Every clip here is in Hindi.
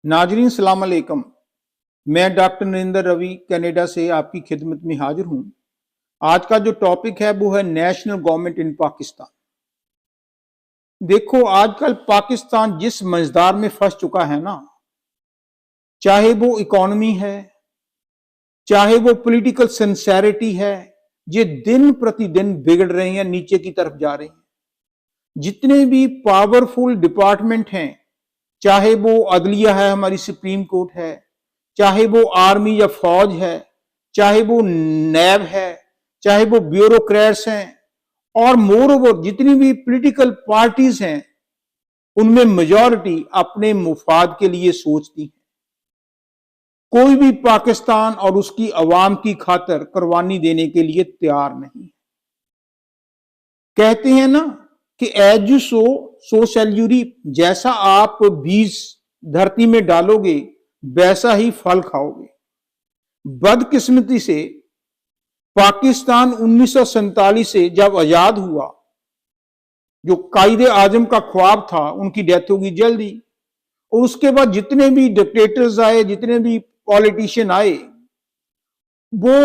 नाजरीन सलाम अलैकुम। मैं डॉक्टर नरेंद्र रवि कनाडा से आपकी खिदमत में हाजिर हूं। आज का जो टॉपिक है वो है नेशनल गवर्नमेंट इन पाकिस्तान। देखो, आजकल पाकिस्तान जिस मझदार में फंस चुका है ना, चाहे वो इकोनॉमी है, चाहे वो पॉलिटिकल सिंसेरिटी है, ये दिन प्रतिदिन बिगड़ रहे हैं, नीचे की तरफ जा रहे हैं। जितने भी पावरफुल डिपार्टमेंट हैं, चाहे वो अदलिया है, हमारी सुप्रीम कोर्ट है, चाहे वो आर्मी या फौज है, चाहे वो नैब है, चाहे वो ब्यूरोक्रेट्स हैं, और मोर ओवर जितनी भी पॉलिटिकल पार्टीज हैं, उनमें मेजॉरिटी अपने मुफाद के लिए सोचती है। कोई भी पाकिस्तान और उसकी अवाम की खातिर कुर्बानी देने के लिए तैयार नहीं। कहते हैं ना कि as you sow shall you reap. जैसा आप बीज धरती में डालोगे वैसा ही फल खाओगे। बदकिस्मती से पाकिस्तान 1947 से जब आजाद हुआ, जो कायदे आजम का ख्वाब था, उनकी डेथ होगी जल्दी। और उसके बाद जितने भी डिक्टेटर्स आए, जितने भी पॉलिटिशियन आए, वो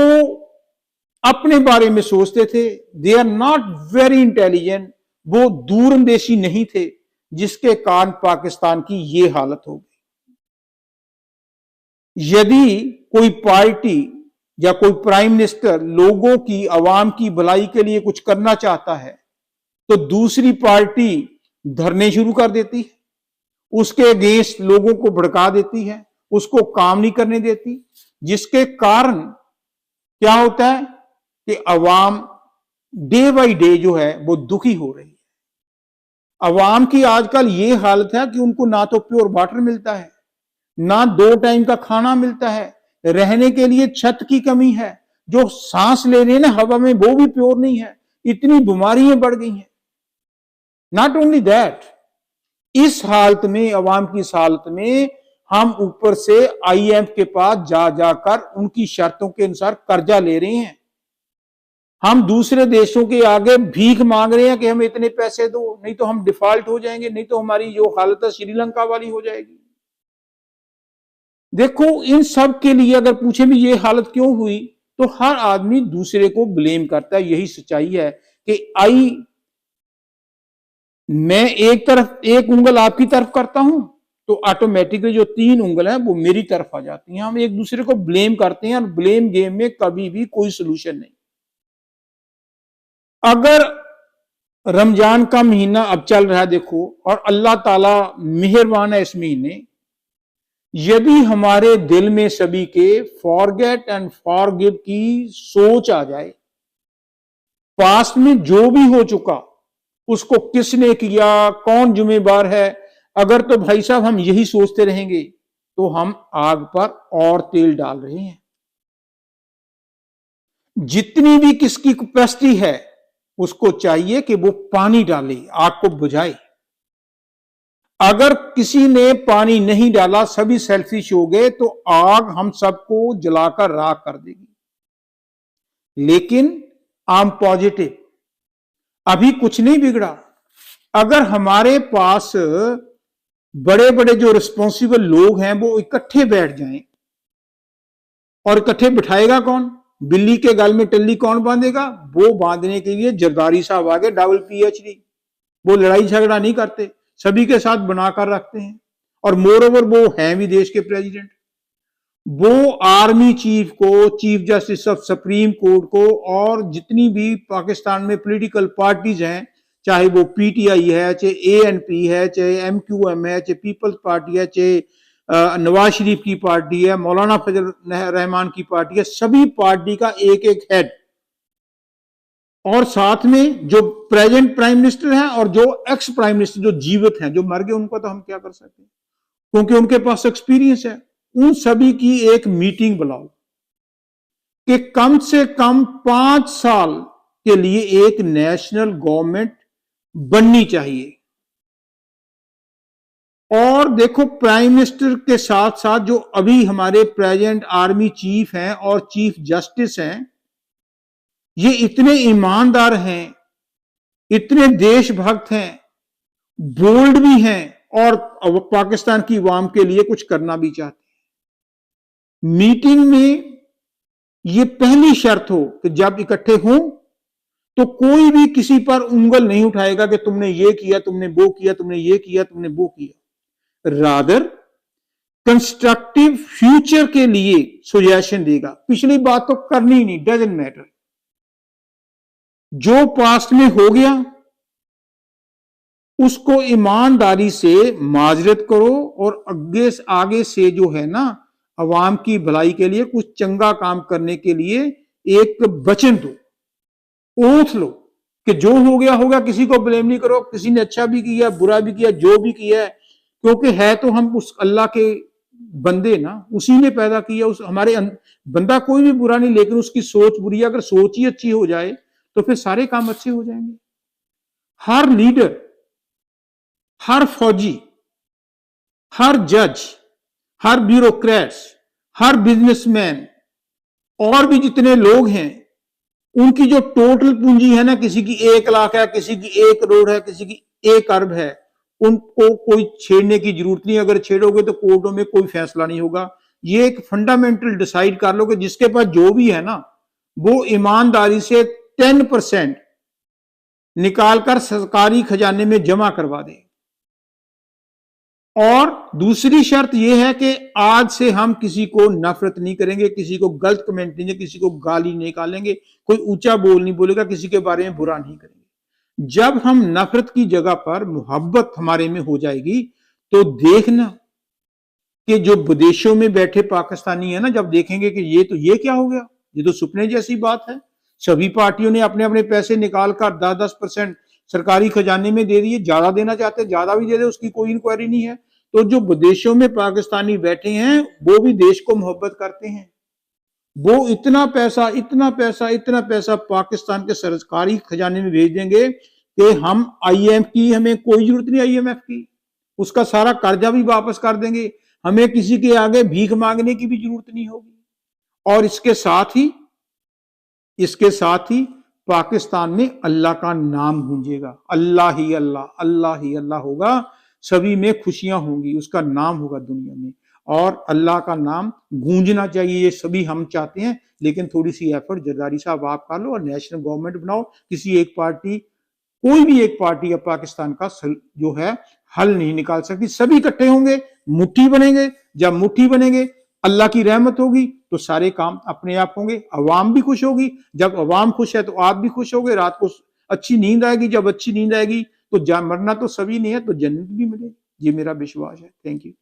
अपने बारे में सोचते थे। They are not very intelligent, वो दूरंदेशी नहीं थे, जिसके कारण पाकिस्तान की ये हालत हो गई। यदि कोई पार्टी या कोई प्राइम मिनिस्टर लोगों की, आवाम की भलाई के लिए कुछ करना चाहता है, तो दूसरी पार्टी धरने शुरू कर देती है, उसके अगेंस्ट लोगों को भड़का देती है, उसको काम नहीं करने देती, जिसके कारण क्या होता है कि अवाम डे बाई डे जो है वो दुखी हो रही है। अवाम की आजकल ये हालत है कि उनको ना तो प्योर वाटर मिलता है, ना 2 टाइम का खाना मिलता है, रहने के लिए छत की कमी है, जो सांस ले रहे हैं ना हवा में वो भी प्योर नहीं है, इतनी बीमारियां बढ़ गई हैं। नॉट ओनली दैट, इस हालत में, अवाम की इस हालत में, हम ऊपर से IMF के पास जा जाकर उनकी शर्तों के अनुसार कर्जा ले रहे हैं। हम दूसरे देशों के आगे भीख मांग रहे हैं कि हमें इतने पैसे दो, नहीं तो हम डिफॉल्ट हो जाएंगे, नहीं तो हमारी जो हालत है श्रीलंका वाली हो जाएगी। देखो, इन सब के लिए अगर पूछे भी ये हालत क्यों हुई, तो हर आदमी दूसरे को ब्लेम करता है। यही सच्चाई है कि मैं एक उंगल आपकी तरफ करता हूं तो ऑटोमेटिकली जो 3 उंगल है वो मेरी तरफ आ जाती हैं। हम एक दूसरे को ब्लेम करते हैं, और ब्लेम गेम में कभी भी कोई सोल्यूशन नहीं। अगर रमजान का महीना अब चल रहा है, देखो, और अल्लाह ताला मेहरबान है इस महीने, यदि हमारे दिल में सभी के फॉरगेट एंड फॉरगिव की सोच आ जाए, पास्ट में जो भी हो चुका उसको किसने किया, कौन जिम्मेदार है, अगर तो भाई साहब हम यही सोचते रहेंगे तो हम आग पर और तेल डाल रहे हैं। जितनी भी किसकी कैपेसिटी है उसको चाहिए कि वो पानी डाले, आग को बुझाए। अगर किसी ने पानी नहीं डाला, सभी सेल्फिश हो गए, तो आग हम सबको जलाकर राख कर देगी। लेकिन आई एम पॉजिटिव, अभी कुछ नहीं बिगड़ा। अगर हमारे पास बड़े बड़े जो रिस्पॉन्सिबल लोग हैं वो इकट्ठे बैठ जाएं, और इकट्ठे बिठाएगा कौन? बिल्ली के गल में टल्ली कौन बांधेगा? वो बांधने के लिए जरदारी साहब आगे, डबल PhD। वो लड़ाई झगड़ा नहीं करते, सभी के साथ बनाकर रखते हैं, और मोर ओवर वो हैं भी देश के प्रेसिडेंट। वो आर्मी चीफ को, chief justice of supreme court को, और जितनी भी पाकिस्तान में पॉलिटिकल पार्टीज हैं, चाहे वो PTI है, चाहे ANP है, चाहे MQM है, चाहे पीपल्स पार्टी है, चाहे नवाज शरीफ की पार्टी है, मौलाना फजल रहमान की पार्टी है, सभी पार्टी का एक एक हेड, और साथ में जो प्रेजेंट प्राइम मिनिस्टर हैं और जो एक्स प्राइम मिनिस्टर जो जीवित हैं, जो मर गए उनको तो हम क्या कर सकते हैं, क्योंकि उनके पास एक्सपीरियंस है। उन सभी की एक मीटिंग बुलाओ कि कम से कम 5 साल के लिए एक नेशनल गवर्नमेंट बननी चाहिए। और देखो, प्राइम मिनिस्टर के साथ साथ जो अभी हमारे प्रेजेंट आर्मी चीफ हैं और चीफ जस्टिस हैं, ये इतने ईमानदार हैं, इतने देशभक्त हैं, बोल्ड भी हैं, और पाकिस्तान की अवाम के लिए कुछ करना भी चाहते हैं। मीटिंग में ये पहली शर्त हो कि जब इकट्ठे हों तो कोई भी किसी पर उंगल नहीं उठाएगा कि तुमने ये किया, तुमने वो किया, तुमने ये किया, तुमने वो किया। रादर कंस्ट्रक्टिव फ्यूचर के लिए सुजेशन देगा। पिछली बात तो करनी ही नहीं, डजंट मैटर। जो पास्ट में हो गया उसको ईमानदारी से माजरत करो और आगे से जो है ना अवाम की भलाई के लिए कुछ चंगा काम करने के लिए एक वचन दो, ओथ लो कि जो हो गया होगा, किसी को ब्लेम नहीं करो, किसी ने अच्छा भी किया बुरा भी किया, जो भी किया है, क्योंकि है तो हम उस अल्लाह के बंदे ना, उसी ने पैदा किया। उस हमारे बंदा कोई भी बुरा नहीं, लेकिन उसकी सोच बुरी है। अगर सोच ही अच्छी हो जाए तो फिर सारे काम अच्छे हो जाएंगे। हर लीडर, हर फौजी, हर जज, हर ब्यूरोक्रेट्स, हर बिजनेसमैन और भी जितने लोग हैं, उनकी जो टोटल पूंजी है ना, किसी की 1 लाख है, किसी की 1 करोड़ है, किसी की 1 अरब है, उनको कोई छेड़ने की जरूरत नहीं। अगर छेड़ोगे तो कोर्टों में कोई फैसला नहीं होगा। ये एक फंडामेंटल डिसाइड कर लो कि जिसके पास जो भी है ना, वो ईमानदारी से 10% निकालकर सरकारी खजाने में जमा करवा दे। और दूसरी शर्त यह है कि आज से हम किसी को नफरत नहीं करेंगे, किसी को गलत कमेंट नहीं, किसी को गाली नहीं निकालेंगे, कोई ऊंचा बोल नहीं बोलेगा, किसी के बारे में बुरा नहीं करेंगे। जब हम नफरत की जगह पर मोहब्बत हमारे में हो जाएगी तो देखना कि जो विदेशों में बैठे पाकिस्तानी है ना, जब देखेंगे कि ये क्या हो गया, ये तो सुपने जैसी बात है। सभी पार्टियों ने अपने अपने पैसे निकालकर 10-10% सरकारी खजाने में दे दिए। ज्यादा देना चाहते ज्यादा भी दे दे, उसकी कोई इंक्वायरी नहीं है। तो जो विदेशों में पाकिस्तानी बैठे हैं वो भी देश को मोहब्बत करते हैं। वो इतना पैसा पाकिस्तान के सरकारी खजाने में भेज देंगे कि हम IMF की, हमें कोई जरूरत नहीं IMF की, उसका सारा कर्जा भी वापस कर देंगे। हमें किसी के आगे भीख मांगने की भी जरूरत नहीं होगी। और इसके साथ ही पाकिस्तान में अल्लाह का नाम गूंजेगा। अल्लाह ही अल्लाह, अल्लाह ही अल्लाह होगा। सभी में खुशियां होंगी, उसका नाम होगा दुनिया में। और अल्लाह का नाम गूंजना चाहिए, ये सभी हम चाहते हैं। लेकिन थोड़ी सी एफर्ट जरदारी साहब आप कर लो और नेशनल गवर्नमेंट बनाओ। किसी एक पार्टी, कोई भी एक पार्टी अब पाकिस्तान का जो है हल नहीं निकाल सकती। सभी इकट्ठे होंगे, मुट्ठी बनेंगे। जब मुट्ठी बनेंगे, अल्लाह की रहमत होगी तो सारे काम अपने आप होंगे। अवाम भी खुश होगी। जब अवाम खुश है तो आप भी खुश होगे। रात को अच्छी नींद आएगी। जब अच्छी नींद आएगी तो मरना तो सभी नहीं है, तो जन्नत भी मिलेगी। ये मेरा विश्वास है। Thank you.